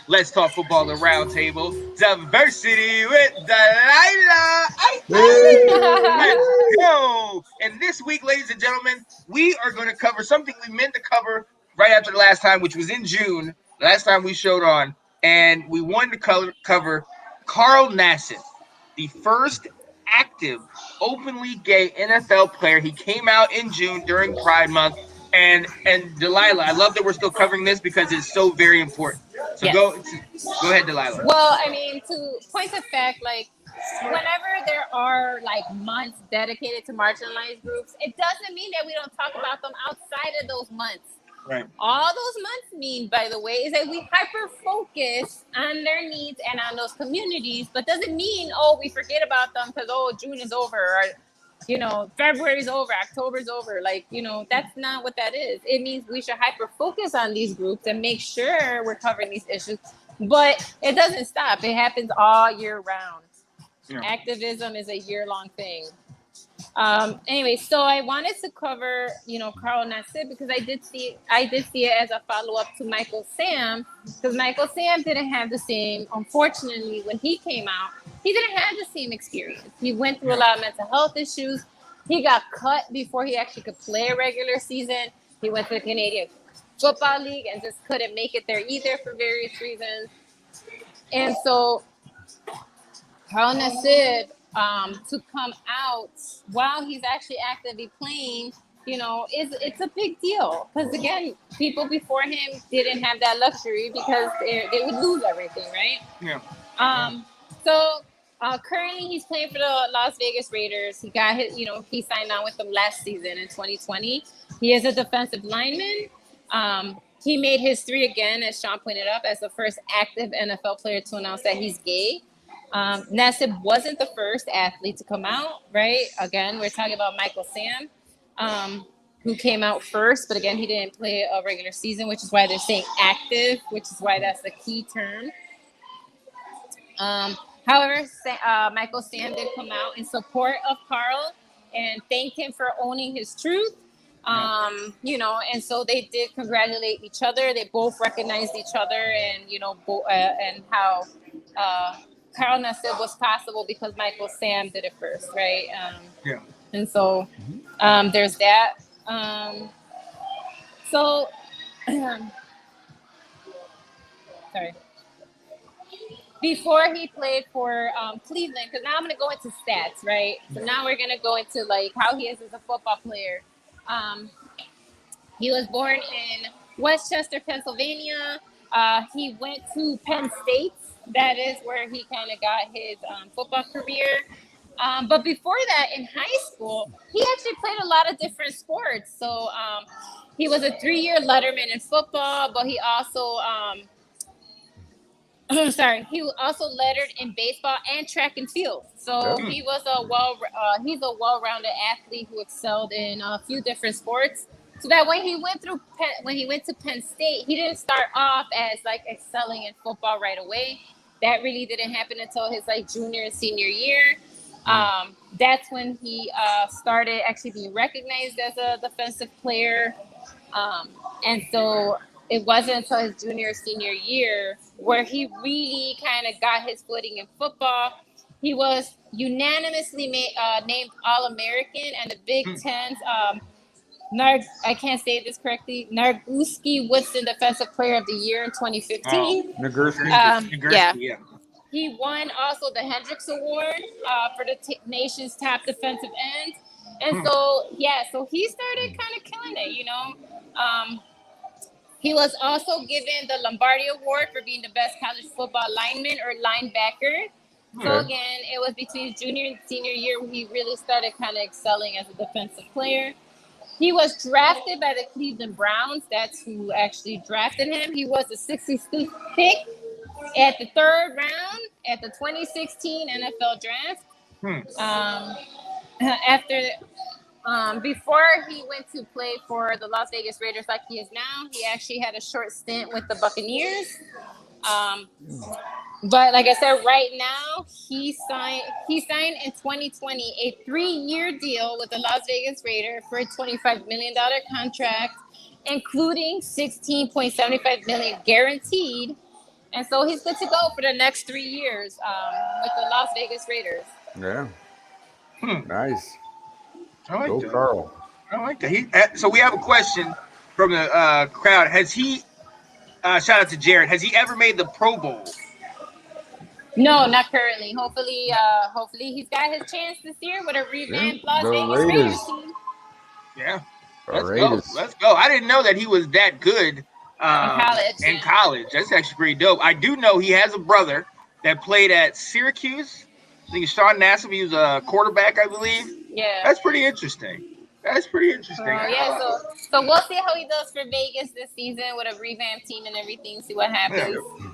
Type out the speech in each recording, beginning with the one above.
Let's Talk Football, the Roundtable. Diversity with Delilah. Let's go. And this week, ladies and gentlemen, we are going to cover something we meant to cover right after the last time, which was in June, last time we showed on. And we wanted to cover Carl Nassib, the first active, openly gay NFL player. He came out in June during Pride Month. And Delilah, I love that we're still covering this because it's so very important. So Yes. go ahead, Delilah. Well, I mean, to point of fact, like whenever there are like months dedicated to marginalized groups, it doesn't mean that we don't talk about them outside of those months. Right. All those months mean, by the way, is that we hyper focus on their needs and on those communities, but doesn't mean, we forget about them because, June is over, or, February's over, October's over. Like, that's not what that is. It means we should hyper focus on these groups and make sure we're covering these issues. But it doesn't stop. It happens all year round. Yeah. Activism is a year-long thing. Anyway, so I wanted to cover, Carl Nassib because I did see it as a follow-up to Michael Sam, because Michael Sam didn't have the same, unfortunately, when he came out, he didn't have the same experience. He went through a lot of mental health issues. He got cut before he actually could play a regular season. He went to the Canadian Football League and just couldn't make it there either for various reasons. And so Carl Nassib, to come out while he's actually actively playing, it's a big deal. Because again, people before him didn't have that luxury because they would lose everything, right? Yeah. So currently he's playing for the Las Vegas Raiders. He got his, he signed on with them last season in 2020. He is a defensive lineman. He made history again, as Sean pointed up, as the first active NFL player to announce that he's gay. Nassib wasn't the first athlete to come out, right? Again, we're talking about Michael Sam, who came out first, but again, he didn't play a regular season, which is why they're saying active, which is why that's the key term. However, Michael Sam did come out in support of Carl and thanked him for owning his truth. And so they did congratulate each other. They both recognized each other, and and how Carl Nassib was possible because Michael Sam did it first, right? And so there's that. Sorry. Before he played for Cleveland, because now I'm going to go into stats, right? So now we're going to go into like how he is as a football player. He was born in Westchester, Pennsylvania. He went to Penn State. That is where he kind of got his football career. But before that, in high school, he actually played a lot of different sports. So he was a 3-year letterman in football, but he also he also lettered in baseball and track and field. So he was he's a well-rounded athlete who excelled in a few different sports. So that when he went to Penn State, he didn't start off as like excelling in football right away. That really didn't happen until his like junior and senior year. That's when he started actually being recognized as a defensive player. And so it wasn't until his junior or senior year where he really kind of got his footing in football. He was unanimously named All-American and the Big Ten's I can't say this correctly. Nagurski Woodson Defensive Player of the Year in 2015. Nagurski. Yeah. He won also the Hendricks Award for the nation's top defensive end. And so he started kind of killing it, He was also given the Lombardi Award for being the best college football lineman or linebacker. So again, it was between his junior and senior year where he really started kind of excelling as a defensive player. He was drafted by the Cleveland Browns. That's who actually drafted him. He was a 66th pick at the 3rd round at the 2016 NFL Draft. Before he went to play for the Las Vegas Raiders like he is now, he actually had a short stint with the Buccaneers. But like I said, right now he signed in 2020 a 3-year deal with the Las Vegas Raiders for a $25 million contract, including $16.75 million guaranteed. And so he's good to go for the next 3 years with the Las Vegas Raiders. Yeah. Nice. I like Go that. Carl. I like that. So we have a question from the crowd. Has he? Shout out to Jared. Has he ever made the Pro Bowl? No, not currently. Hopefully he's got his chance this year with a revamped Las the Vegas Raiders. Raiders team. Yeah. Raiders. Let's go. I didn't know that he was that good in college. That's actually pretty dope. I do know he has a brother that played at Syracuse. I think it's Sean Nassib. He was a quarterback, I believe. Yeah. That's pretty interesting. Yeah, so we'll see how he does for Vegas this season with a revamped team and everything. See what happens. Yeah.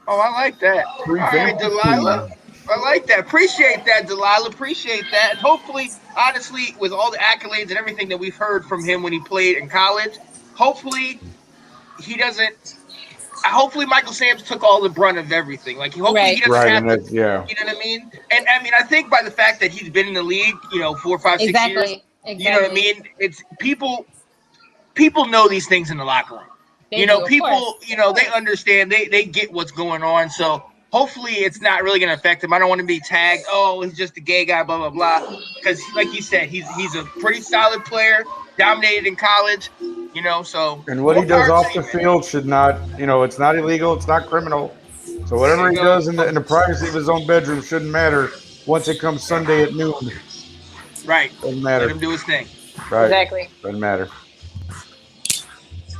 Oh, I like that. All right, Delilah. I like that. Appreciate that, Delilah. Appreciate that. Hopefully, honestly, with all the accolades and everything that we've heard from him when he played in college, hopefully he doesn't. Hopefully, Michael Sam's took all the brunt of everything. Like, hopefully he doesn't have to. Yeah. You know what I mean? And I mean, I think by the fact that he's been in the league, 4, 5, 6 years. Exactly. You know what I mean? It's people know these things in the locker room. People, they understand, they get what's going on. So hopefully it's not really going to affect him. I don't want to be tagged, oh, he's just a gay guy, blah, blah, blah. Because like you said, he's a pretty solid player, dominated in college, so. And what he does off the field should not, it's not illegal, it's not criminal. So whatever he does in the privacy of his own bedroom shouldn't matter once it comes Sunday at noon. Right. Doesn't matter. Let him do his thing. Right. Exactly. Doesn't matter.